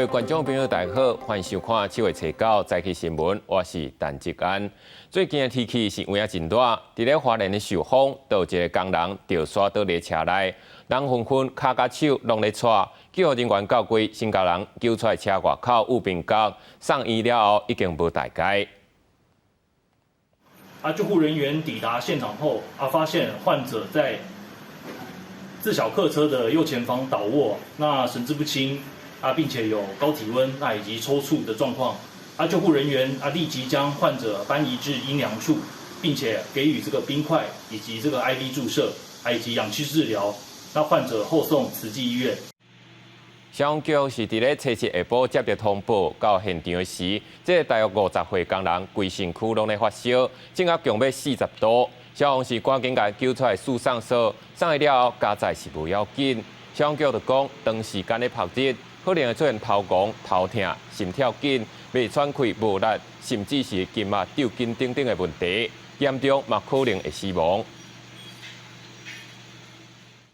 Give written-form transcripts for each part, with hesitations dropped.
位观众朋友，大家好，欢迎收看7月9早起新闻，我是陈志安。最近的天气是有影真热，伫咧花莲的寿丰，有一个工人吊刷倒列车内，人纷纷脚甲手拢咧喘，救护人员到柜，先甲人救出来车外口右边角，送医了后已经无大碍。救护人员抵达现场后，发现患者在自小客车的右前方倒卧，那神志不清并且有高体温以及抽搐的状况。救护人员立即将患者搬移至阴凉处，并且给予这个冰块以及这个 IV 注射，以及氧气治疗。那患者后送慈济医院。消防局是伫咧初七下晡接到通报，到现场的时，这个大约50岁工人规身躯拢咧发烧，正要强要40度。消防是赶紧甲救出来输送所，送去了后加载是无要紧。消防局就讲，长时间咧曝热，可能会出现头晕、头痛、心跳紧、未喘气、无力，甚至是筋膜抽筋等等的问题，严重嘛可能会死亡。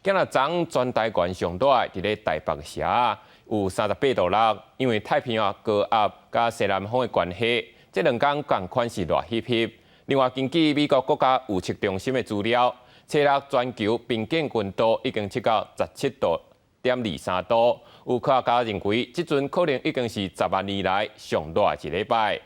今日早全台县上热，伫咧台北市有38度6，因为太平洋高压加西南风的关系，这2天共款是热翕翕。另外，根据美国国家预测中心的资料，初六全球平均温度已经测到17.23度，有科学家认为，这阵可能已经是10万年来上热一礼拜。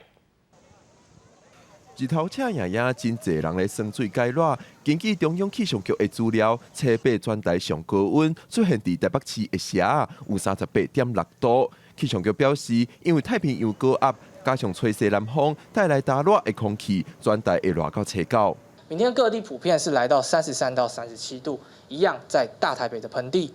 日头赤炎炎，真侪人咧生水解热。根据中央气象局的资料，初八全台上高温出现伫台北市的时有38.6度。气象局表示，因为太平洋高压加上吹西南风带来大热的空气，全台会热到初9。明天各地普遍是来到33到37度，一样在大台北的盆地、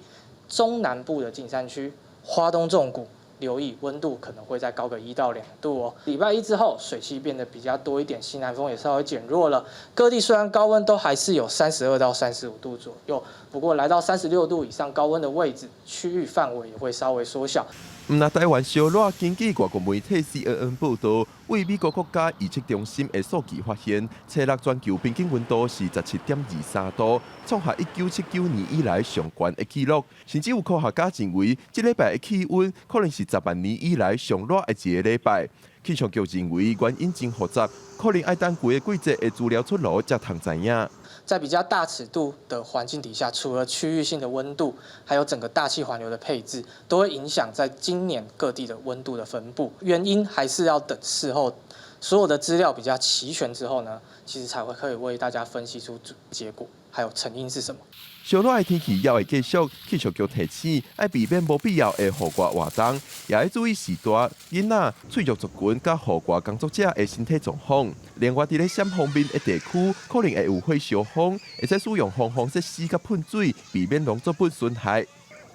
中南部的近山区、花东纵谷。留意温度可能会再高个1到2度哦。礼拜一之后，水汽变得比较多一点，西南风也稍微减弱了。各地虽然高温都还是有32到35度左右，不过来到36度以上高温的位置，区域范围也会稍微缩小。那台湾烧热，根据外国媒体 CNN 报道，为美国国家预测中心的数据发现，初六全球平均温度是17.23度，创下1979年以来上悬的纪录。甚至有科学家认为，这礼拜的气温可能是10万年以来上热的一个礼拜。气象局认为原因真复杂，可能要等几个季节的资料出炉才通知影。在比较大尺度的环境底下，除了区域性的温度，还有整个大气环流的配置，都会影响在今年各地的温度的分布。原因还是要等事后所有的资料比较齐全之后呢，其实才会可以为大家分析出结果，还有成因是什么。烧热的天气也会继续，气象局提醒要避免无必要的户外活动，也要注意时大、囡仔、脆弱族群甲户外工作者的身体状况。另外，伫咧闪方面的地区，可能会有火烧风，会使使用防设施甲喷水，避免农作物损害。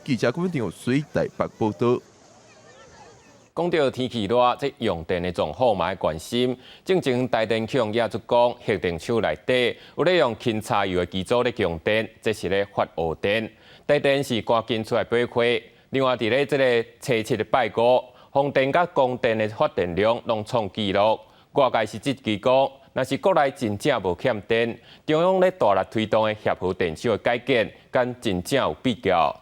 记者郭文定随台北报道。讲到天气热，这用电的状况嘛要关心。正前台电企业就讲，核电厂内底有咧用轻柴油的机组咧供电，这是咧发污电。台电是赶紧出来驳回。另外，伫咧这个初7的拜五，风电甲供电的发电量拢创纪录。外界是积极讲，若是国内真正无欠电，中央咧大力推动的协和电厂的改建，跟真正有比较。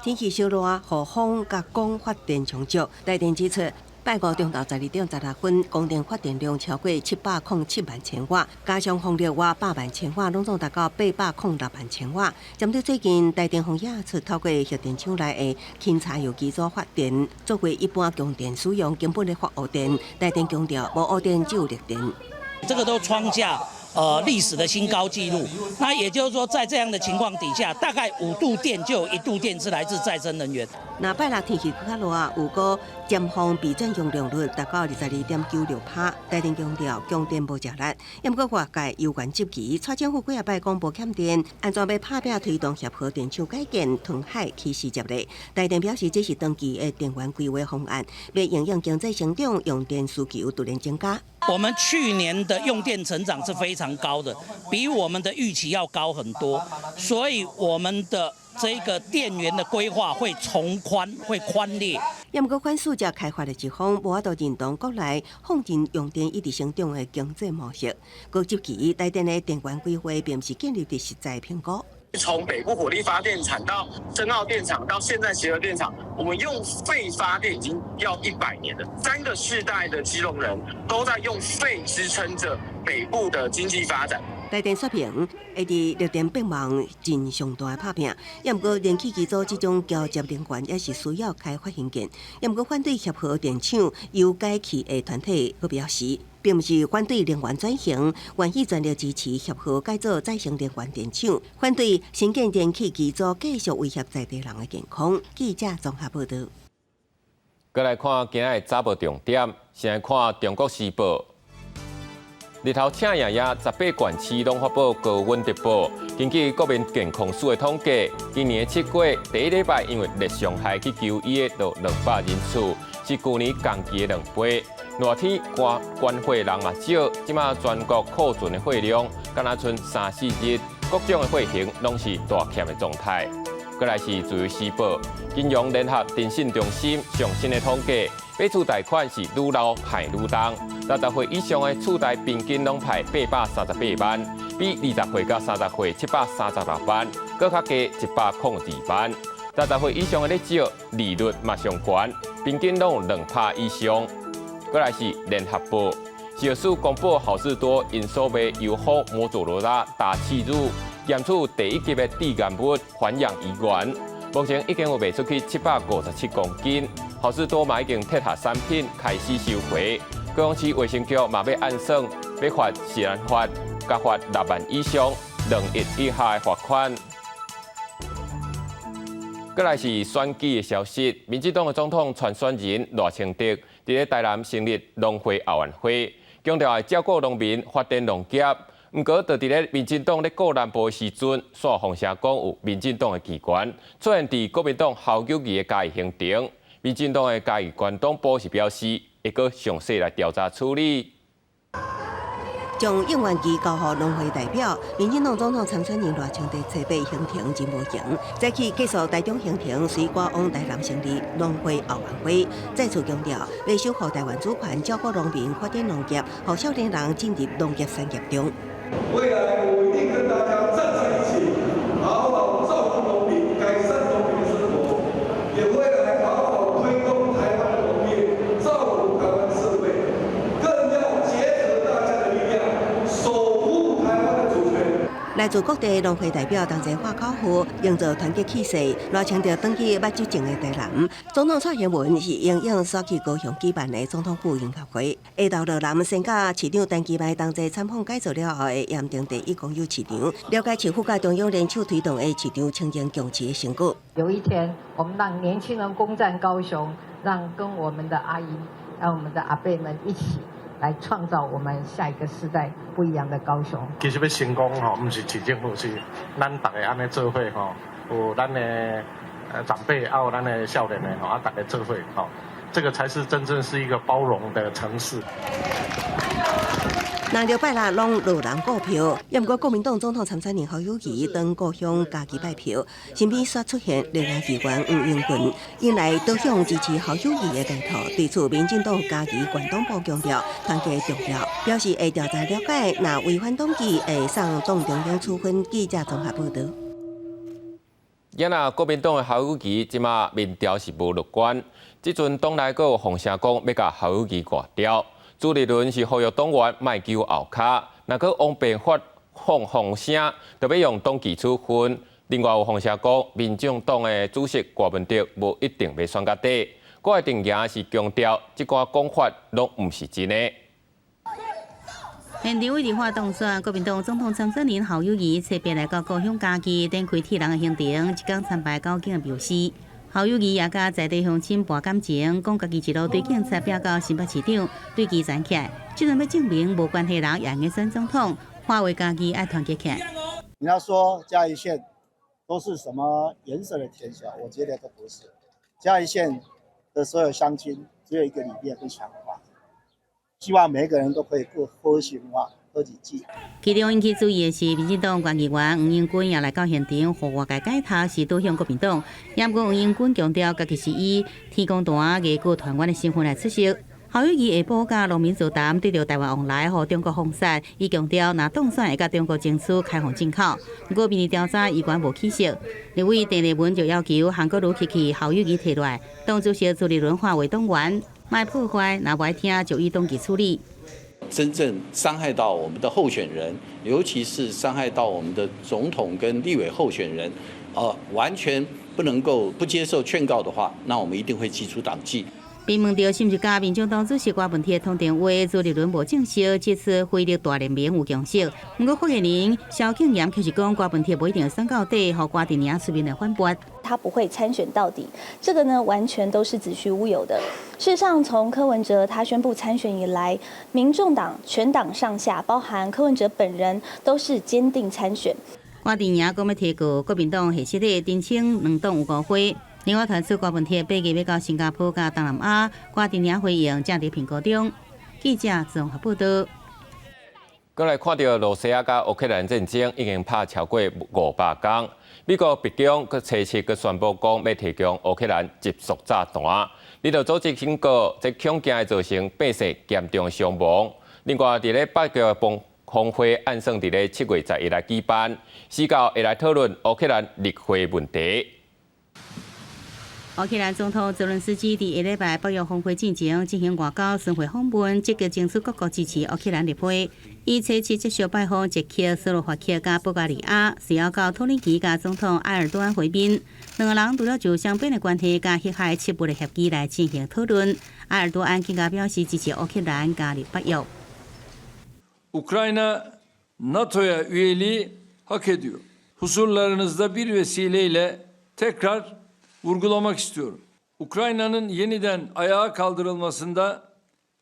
天气烧热，雨风甲光发电充足。台电指出，拜五中昼12:16，供电发电量超过707万千瓦，加上风力瓦8万千瓦，拢总达到806万千瓦。针对最近台电风也出透过核电厂内的轻柴油机组发电，作为一般供电使用，根本的发污电。台电强调，无污电只有绿电。这个都创下历史的新高纪录。那也就是说，在这样的情况底下，大概5度电就有1度电是来自再生能源。那拜六天气较热，有个尖峰备转用量率达到22.96%。台电强调，供电无食力，因过外界有关积极，蔡政府几下摆公布欠电，安怎要拍拼推动协和电厂改建、屯海起势接力。台电表示，这是长期的电源规划方案，要应用经济成长，用电需求突然增加。我们去年的用电成长是非常高的，比我们的预期要高很多，所以我们的这个电源的规划会从宽，会宽裂。也毋过，款数只开发的一方无法度认同国内放进用电一直成长的经济模式。国积极台电的电源规划并不是建立伫实在评估。从北部火力发电厂到深澳电厂，到现在协和电厂，我们用废发电已经要100年了。3个世代的基隆人都在用废支撑着北部的经济发展。台电说明，会伫绿电变忙真上大的拍拼，也毋过燃气机组这种交接能源也是需要开发兴建，也毋过反对协和电厂有改气的团体佮表示，并毋是反对能源转型，愿意全力支持协和改造再生能源电厂，反对新建电气机组继续威胁在地人的健康。记者综合报道。再来看今日的早报重点，先来看《中国时报》。日头请爷爷18县市拢发布高温特报。根据国民健康署的统计，今年7月第一礼拜因为热伤害去就医的就200人次，是去年同期的2倍。热天关会人嘛少，即马全国库存的货量敢若剩3-4日，各种的货型拢是大欠的状态。再来是《自由时报》，金融联合电信中心上新的统计，买厝贷款是愈老害愈重。60岁以上的厝贷平均拢派838万，比20岁到30岁736万，搁较低102万。60岁以上的咧少，利率嘛上悬，平均拢有2%以上。再来是《联合报》，小数公布好事多因所卖油后摩佐罗拉大气入。验出第1级的致癌物环氧乙烷，目前已经有卖出去757公斤。好事多嘛已经撤下产品开始收回。高雄市卫生局嘛要按算，要罚自然罚，加罚6万以上2亿以下的罚款。再来是选举的消息，民进党的总统参选人赖清德伫台南成立农会后援会，强调要照顾农民，发展农业。毋过，就伫咧民进党咧顾南部的时阵，煞风声讲有民进党的机关出现伫国民党侯友宜的嘉义行程。民进党的嘉义县党部是表示，会搁详细来调查处理。将应援旗交予农会代表，民进党总统参选人赖清德初八行程真无行，早起结束台中行程，随赶往台南成立农会后援会，再次强调要守护台湾主权，照顾农民，发展农业，让少年人进入农业产业中。未来我一定跟大家站在一起，好好照顾农民，改善农民的生活，也未来好好推动台湾的农业，照顾台湾社会，更要结合大家的力量，守护台湾的主权。来自各地农会代表同齐画口号，营造团结气势。赖清德登去捌酒前的台南，总统蔡英文是应用刷去高雄举办的总统府迎合会。下到落南先甲市长陈其迈同齐参访改造了后的盐埕第1公有市场，了解市府甲中央联手推动的市场青年共持的成果。有一天，我们让年轻人攻占高雄，让跟我们的阿姨、让我们的阿伯们一起。来创造我们下一个时代不一样的高雄。其实要成功吼，不是市政府，是咱大家安尼做伙吼，有咱的长辈，还有咱的少年的吼，大家做伙吼，这个才是真正是一个包容的城市。人着拜六拢落人购票，也毋过国民党总统参选人侯友宜当故乡家己拜票，身边煞出现另外议员吴英群，引来倒向支持侯友宜的街头。对此，民进党家己县党部强调团结重要，表示会调查了解，若违反党纪会送党中央处分。记者综合报道。今仔国民党的侯友宜即马民调是无乐观，即阵党内阁有风声讲要甲侯友宜挂掉。朱立伦是呼吁党员卖揪后卡，若阁往边放风声，就要用党纪处分。另外有风声讲，民众党的主席郭文哲无一定要选到底。郭的定言是强调，即寡讲法拢毋是真的。现场为伫活动选，国民党总统参选人侯友宜特别来到高雄家己展开铁人的行程，一天参拜高警的庙司。侯友宜也甲在地乡亲博感情，讲家己一路对警察表到新北市长，对其站起来，即阵要证明无关系人也应该选总统，化为家己爱团结起来。你要说嘉义县都是什么颜色的天下，我觉得都不是。嘉义县的所有乡亲只有一个理念跟想法，希望每一个人都可以过和谐化。其中引起注意的是，民进党县议员吴英君也来到现场，呼外界解读是倒向国民党。也不过吴英君强调，家己是以天公坛艺术团员的身份来出席。侯友宜下晡甲农民座谈，对着台湾往来和中国封杀，伊强调，若当选会甲中国争取开放进口。不过，民意调查依然无起色。立委郑丽文就要求韩国瑜去侯友宜提落来，党主席朱立伦化为党员，卖破坏，若不爱听就以党纪处理。真正伤害到我们的候选人，尤其是伤害到我们的总统跟立委候选人，完全不能够不接受劝告的话，那我们一定会提出党纪。被问到是毋是甲民众党主席郭文铁通电话，朱立伦无证实这次会力大联盟有共识。不过发言人萧庆炎却是讲郭文铁不一定送到底，和郭定宁出面来反驳。他不会参选到底，这个呢完全都是子虚乌有的。事实上，从柯文哲他宣布参选以来，民众党全党上下，包含柯文哲本人，都是坚定参选。郭定宁讲要提告国民党下设的申请两党有误会。另外传出郭文铁8月要到新加坡甲东南亚，郭定宁回应正伫评估中。记者综合报道。过来看到罗西亚甲乌克兰战争已经拍超过500天，美国白宫佮初七佮宣布讲要提供乌克兰急速炸弹。领导组织警告，这恐惊会造成百姓严重伤亡。另外，伫咧8月峰会按算伫咧7月11日举办，司教会来讨论乌克兰立法问题。乌克兰总统泽伦斯基伫下礼拜北约峰会进行外交巡回访问，积极争取各国支持乌克兰立法。伊初次接受拜访捷克、斯洛伐克甲保加利亚，随后到土耳其甲总统埃尔多安会面。两个人除了就双边的关系甲黑海7部的协议来进行讨论。埃尔多安更加表示支持乌克兰加入北约。Ukrayna NATO'ya üyeliği hak ediyor. Husurlarınızda bir vesileyle tekrar vurgulamak istiyorum. Ukrayna'nın yeniden ayağa kaldırılmasında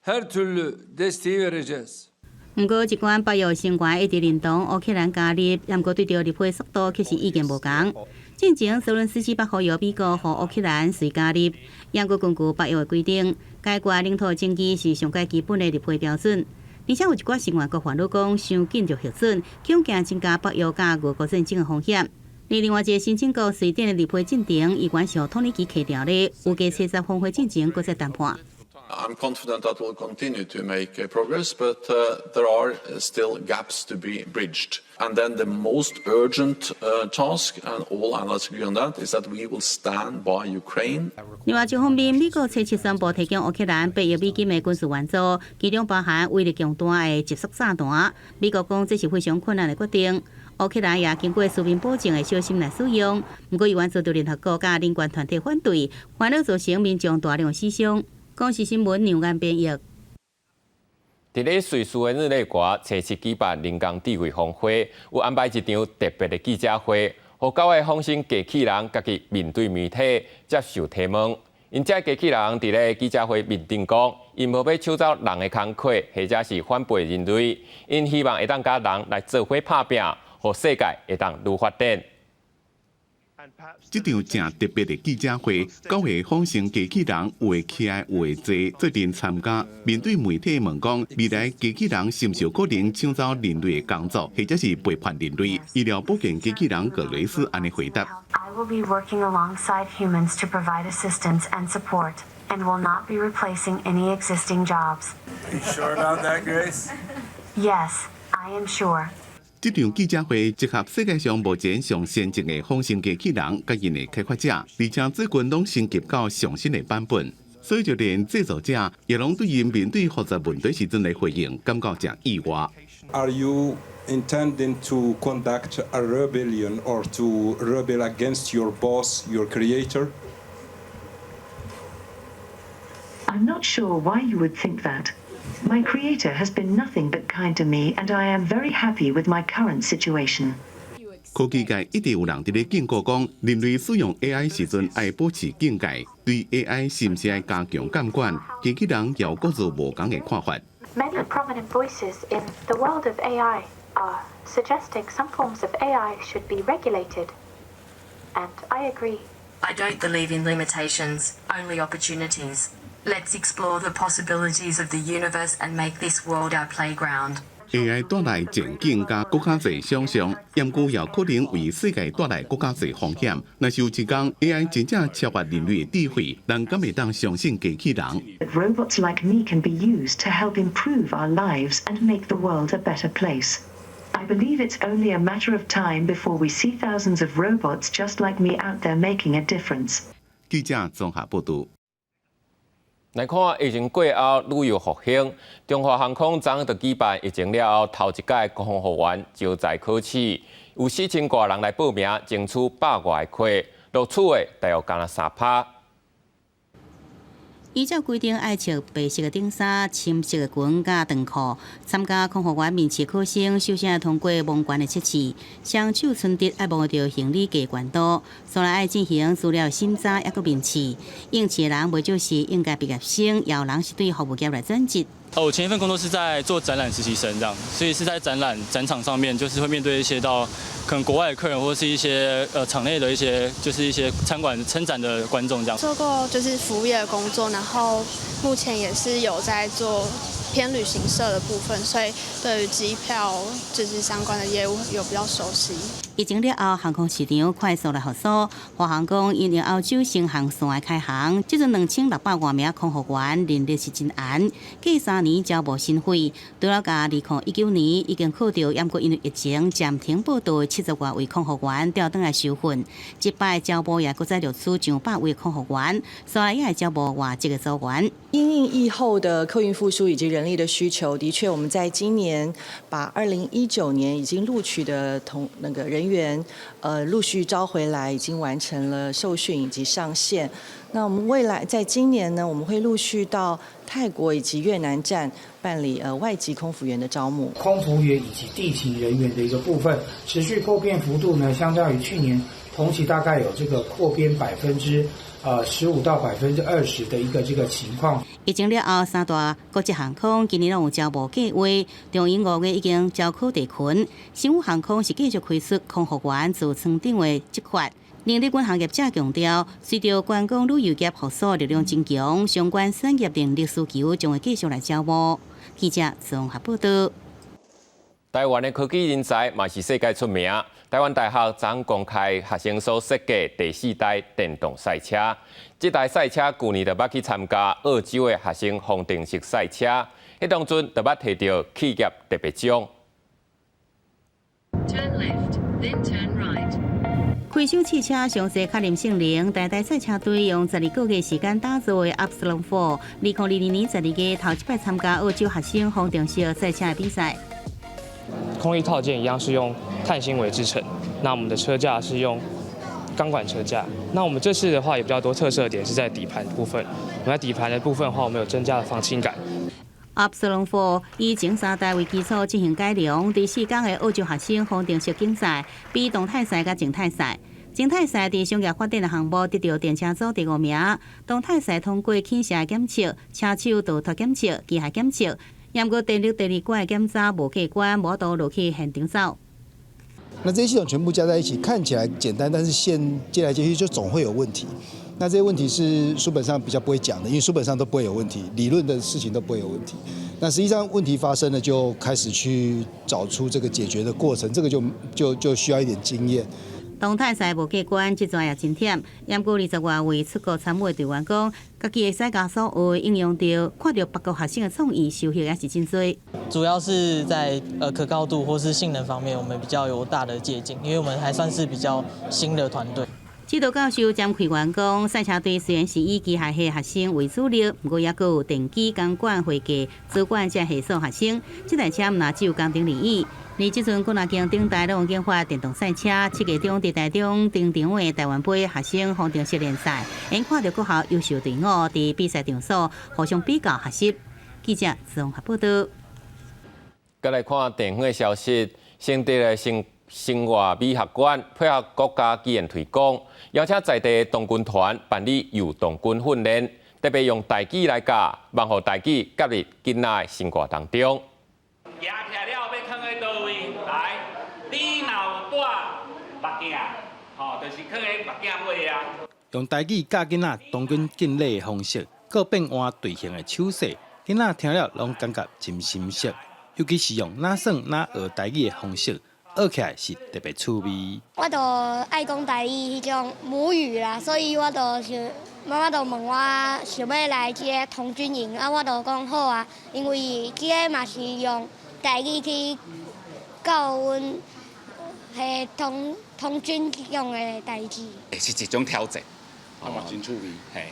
her türlü desteği vereceğiz. 不过，一关北约成员一直认同乌克兰加入，不过对着立法速度却是意见无同。进前，泽伦斯基呼吁美国和乌克兰随加入，英国根据北约的规定，该国领土争议是上界基本的立法标准。而且有一寡成员国烦恼讲，伤紧就核准，恐惊增加北约甲俄国战争的风险。另外一个申请国瑞典的立法进程，依然向土耳其起调咧，预计70峰会进行搁再谈判。I'm confident that we'll continue to make progress, but there are still gaps to be bridged. And then the most urgent task, and all analysts agree on that, is that we will stand by Ukraine. 另外一方面，美国初七宣布提供乌克兰8亿美金的军事援助，其中包含威力强大的急速炸弹。美国讲这是非常困难的决定。乌克兰也经过书面保证的小心来使用，不过伊原遭到联合国甲人权团体反对，反而造成民众大量死伤。公视新闻杨安编译。伫咧瑞士的日内瓦，初七举办人工智慧峰会，有安排一场特别的记者会，互9位访讯机器人家己面对媒体接受提问。因这机器人伫咧记者会面顶讲，因无要抢走人的工课，或者是反背人类，因希望会当甲人来做伙拍拼，互世界会当愈发展。这场正特别的记者会，9位访讯机器人话起来话济，决定参加。面对媒体问讲，未来机器人是毋是有可能抢走人类的工作，或者是背叛人类？医疗保健机器人格雷斯安尼回答 ：I will be working alongside humans to provide assistance and support, and will not be replacing any existing jobs. Are you sure about that, Grace? Yes, I am sure. 这场记者会集合世界上目前上先进的访讯机器人甲因的开发者，而且最近拢升级到上新的版本，所以就连制作者也拢对因面对复杂问题时阵的回应感觉真意外。Are you intending to conduct a rebellion or to rebel against your boss, your creator? I'm not sure why you would think that. My creator has been nothing but kind to me, and I am very happy with my current situation. 科技界一直有人伫咧警告讲，人类使用 AI 时阵爱保持警戒，对 AI 是毋是爱加强监管，机器人也有各自无同的看法。Many prominent voices in the world of AI are suggesting some forms of AI should be regulated, and I agree. I don't believe in limitations, only opportunities. Let's explore the possibilities of the universe and make this world our playground. AI 带来前景甲更加侪想象，研究也可能为世界带来更加侪风险。若是有一天 AI 真正超越人类的智慧，人敢会当相信机器人？ Robots like me can be used to help improve our lives and make the world a better place. I believe it's only a matter of time before we see thousands of robots just like me out there making a difference. 记者综合报道。来看疫情过后旅游复兴，中华航空昨就举办疫情了后头一届空服员招才考试，有4000多人来报名，争取100外个缺，录取的大约敢若3%。依照规定，爱穿白色的顶衫、深色的裙甲长裤。参加空服员面试考生，首先要通过蒙关的测试，双手伸直要摸到行李架悬度，所来爱进行资料审查，抑个面试。应试的人袂少是应届毕业生，也有人是对服务业来转职。我前一份工作是在做展览实习生这样，所以是在展场上面，就是会面对一些到可能国外的客人，或是一些场内的一些就是一些参展的观众这样。做过就是服务业的工作，然后目前也是有在做偏旅行社的部分，所以对于机票就是相关的业务有比较熟悉。疫情了后，航空市场快速来复苏。华航讲，因应欧洲新航线的开航，即阵2600多名空服员人力是真严，计3年招募新费。除了甲2019年已经考到，也过因为疫情暂停报道70多位空服员调转来受训，这摆招募也搁再录取上100位空服员，所来也会招募外籍的组员。因应疫后的客运复苏以及人力的需求，的确，我们在今年把2019年已经录取的人员，陆续招回来，已经完成了受训以及上线。那我们未来在今年呢，我们会陆续到泰国以及越南站办理外籍空服员的招募。空服员以及地勤人员的一个部分，持续扩编幅度呢，相较于去年同期大概有这个扩编15%到20%的一个这个情况。疫情了后，三大国际航空今年拢有招募计划，中英5月已经招考地群。新宇航空是继续开出空服员自舱长的职缺。另日本行业者强调，随着观光旅游业复苏力量增强，相关产业人力需求将会继续来招募。记者综合报道。台湾的科技人才嘛是世界出名。台湾大学昨公开学生所设计第4代电动赛车，这台赛车去年就捌去参加澳洲的学生方程式赛车，迄当阵就捌摕到企业特别奖。开箱汽车详细确认性能，台赛车队用12个月时间打造的 Upsilon 4， 2022年12月头一摆参加澳洲学生方程式赛车的比赛。空力套件一样是用碳纤维制成，那我们的车架是用钢管车架。那我们这次的话也比较多特色点是在底盘部分，我们在底盘的部分的话，我们有增加了防倾感。Upsilon 4以前3代为基础进行改良，第4天的澳洲学生方程式竞赛，比动态赛甲静态赛。静态赛伫商业发展的项目得到电车组第5名，动态赛通过倾斜检测、车手倒脱检测、机械检测。也不过第2、第2关的检查无过关，无都落去现场走。那这些系统全部加在一起，看起来简单，但是线接来接去就总会有问题。那这些问题是书本上比较不会讲的，因为书本上都不会有问题，理论的事情都不会有问题。那实际上问题发生了，就开始去找出这个解决的过程，这个就需要一点经验。动态赛无过关，这段也真忝。也不过20多位出国参与的队员讲，家己会使甲所有应用到，看到别国学生的创意，收获也是真多。主要是在可靠度或是性能方面，我们比较有大的借鉴，因为我们还算是比较新的团队。指导教授兼开员讲，赛车队虽然是以机械系学生为主力，不过也佫有电机、钢管、会计、主管这系数学生。这台车毋但只有工程利益。而即阵，国内经顶台拢有研发电动赛车，7月中伫台中登场的台湾杯学生方程式联赛，因看到各校优秀队伍伫比赛场所互相比较学习。记者综合报道。再来看电影的消息，新竹的生活美学馆配合国家基因推广，邀请在地童军团办理幼童军训练，特别用台语来教，望互台语夹入囡仔的生活当中。夹起来了要放在倒位？来，你若有带目镜，就是放在目镜尾啊。用台语教囡仔童军敬礼的方式，各变换队形的手势，囡仔听了拢感觉真新鲜。尤其是用哪算哪学台语的方式，学起来是特别趣味。我就爱讲台语迄种母语啦，所以我就是妈妈就问我想要来这个童军营，啊，我就讲好啊，因为这个嘛是用台语去教阮迄童军用的代志。是一种挑战，嘛真趣味，嘿，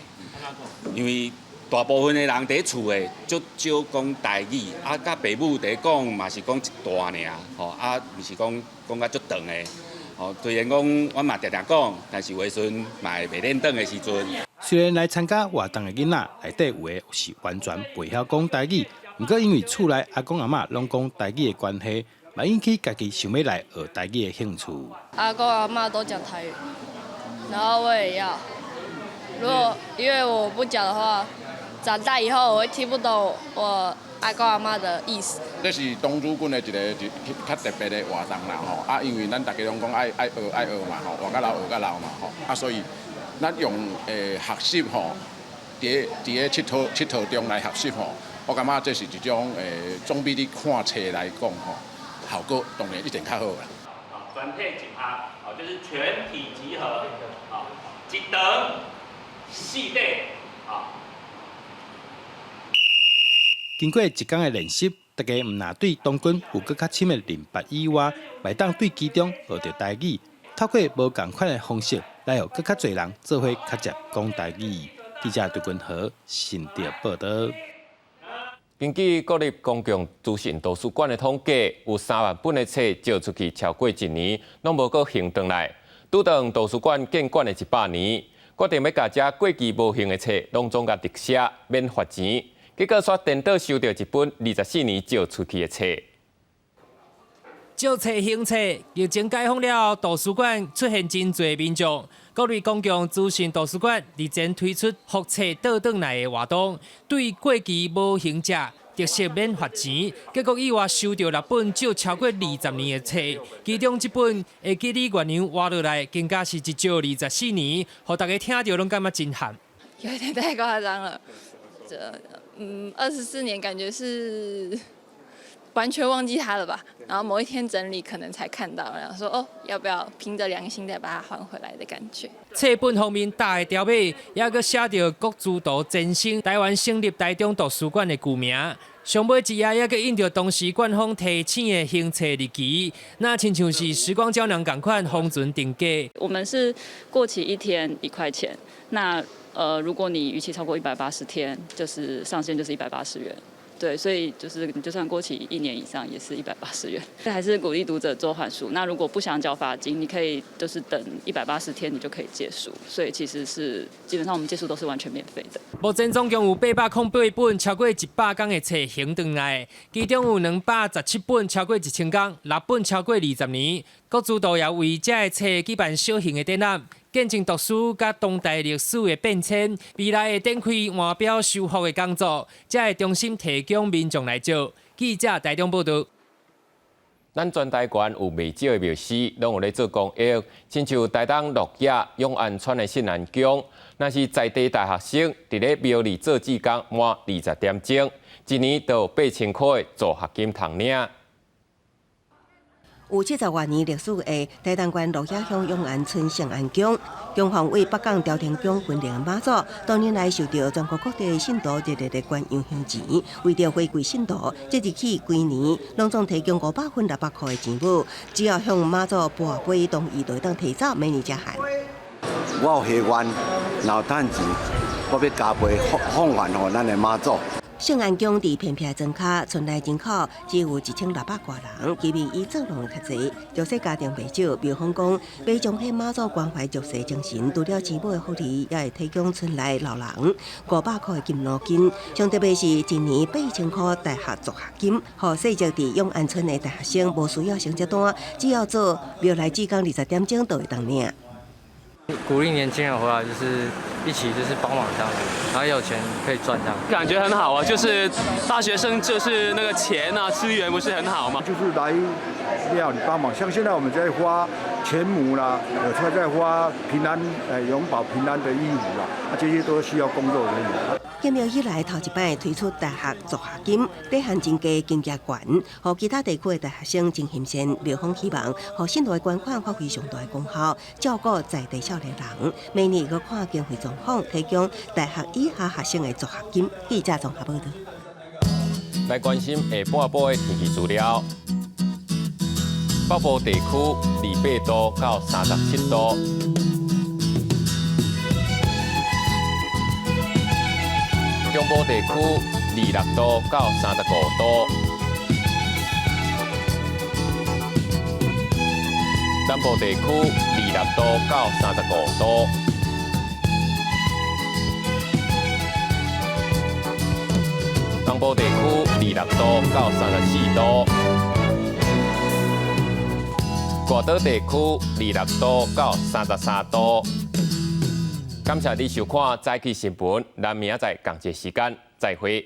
因为大部分的人伫厝诶，足少讲台语，啊，甲爸母伫讲嘛是讲一段尔，吼，啊，毋是讲甲足长诶，吼，虽然讲阮嘛常常讲，但是有诶时阵嘛会袂练转诶时阵。虽然来参加活动的囡仔内底有诶是完全袂晓讲台语，毋过因为厝内阿公阿嬷拢讲台语的关系，嘛引起家己想要来学台语的兴趣。阿公阿嬷都讲台语，然后我也要。如果因为我不讲的话，长大以后我会听不懂我阿公阿嬷的意思。这是东主军的一个较特别的活动啦吼，啊，因为咱大家拢讲爱学嘛吼，活到老学到老嘛吼，啊，所以咱用学习吼，伫个佚佗中来学习吼，我感觉这是一种总比你看册来讲吼，效果当然一定较好啦。专配集合，就是全体集合，一等四队，经过一天的练习，大家唔但对当军有更较深的认识以外，嘛当对其中学着台语，透过无同款的方式，来互更较侪人做伙较接讲台语。记者杜君豪新竹报道。根据国立公共资讯图书馆的统计，有3万本的册借出去超过1年，拢无搁还回来。拄当图书馆建馆的100年，决定要甲这过期无还的册拢总甲特写免罚钱。结果却颠倒收到一本24年借出去的册。借册还册，疫情解封了，图书馆出现真侪民众。国立公共资讯图书馆日前推出复册倒转来的活动，对过期无还者特色免罚钱。结果意外收到6本借超过20年的册，其中1本会记你原样活落来，更加是一借24年，互大家听到拢感觉震撼。有一点太夸张了。24年感觉是完全忘记它了吧？然后某一天整理可能才看到，然后说哦，要不要凭着良心再把它还回来的感觉。册本封面大的条码，也搁写着国资图前身台湾省立台中图书馆的旧名。上尾一页也搁印着当时官方提醒的行册日期，那亲像是时光胶囊同款封存定价。我们是过期1天1块钱，那如果你逾期超过180天，就是上限就是180元。对，所以就是你就算过期1年以上，也是180元。还是鼓励读者做还书。那如果不想缴罚金，你可以就是等180天，你就可以借书。所以其实是基本上我们借书都是完全免费的。目前总共有808本超过100天的册还回来，其中有217本超过1000天，6本超过20年。国资图也为这个册举办小型的展览，见证读书甲当代历史的变迁，未来会展开换表修复的工作，才会中心提供民众来做。记者台中报道。咱全台湾有未少的庙师，拢有咧做公益，亲像台东鹿野永安村的信安宫，那是在地大学生伫咧庙里做志工满20点钟，一年都有8000块的助学金通领。有70多年历史的台东县鹿野乡永安村圣安宫，宫方为北港朝天宫分灵的妈祖，多年来受到全国各地的信徒热烈的捐洋香钱。为着回馈信徒，即日起规年拢总提供500份600块的钱物，只要向妈祖跋杯同意，就会当提早每年加限。我有下愿，然后趁钱，我要加倍奉还予咱的妈祖。圣安宫伫偏僻庄卡，村内人口只有1600多人，其面以做农的较侪，弱势家庭袂少。庙方讲，要彰显妈祖关怀弱势精神，除了钱物的福利，也会提供村内老人500块的金劳金，上特别是一年8000块大学助学金，互细籍伫永安村的大学生无需要成绩单，只要做庙内志工20点钟就会当领。鼓励年轻人回来，就是一起就是帮忙这样，然后有钱可以赚这样，感觉很好啊。就是大学生就是那个钱啊资源不是很好吗？就是来庙里帮忙，像现在我们在花钱母啦，有在花平安拥抱平安的衣服啦，这些都需要工作人员。建庙以来头一摆推出大学助学金，底限增加金额悬，和其他地区的大学生真新鲜。刘峰希望，和新来捐款发挥上大的功效，照顾在地少年人。明年要看经费状况，提供大学以下学生的助学金。记者综合报道。来关心下半晡的天气资料。北部地区28度到37度，中部地区26度到35度，南部地区26度到35度。东部地区26度到34度，外岛地区26度到33度。感谢你收看《早起新闻》，咱明仔载同一时间再会。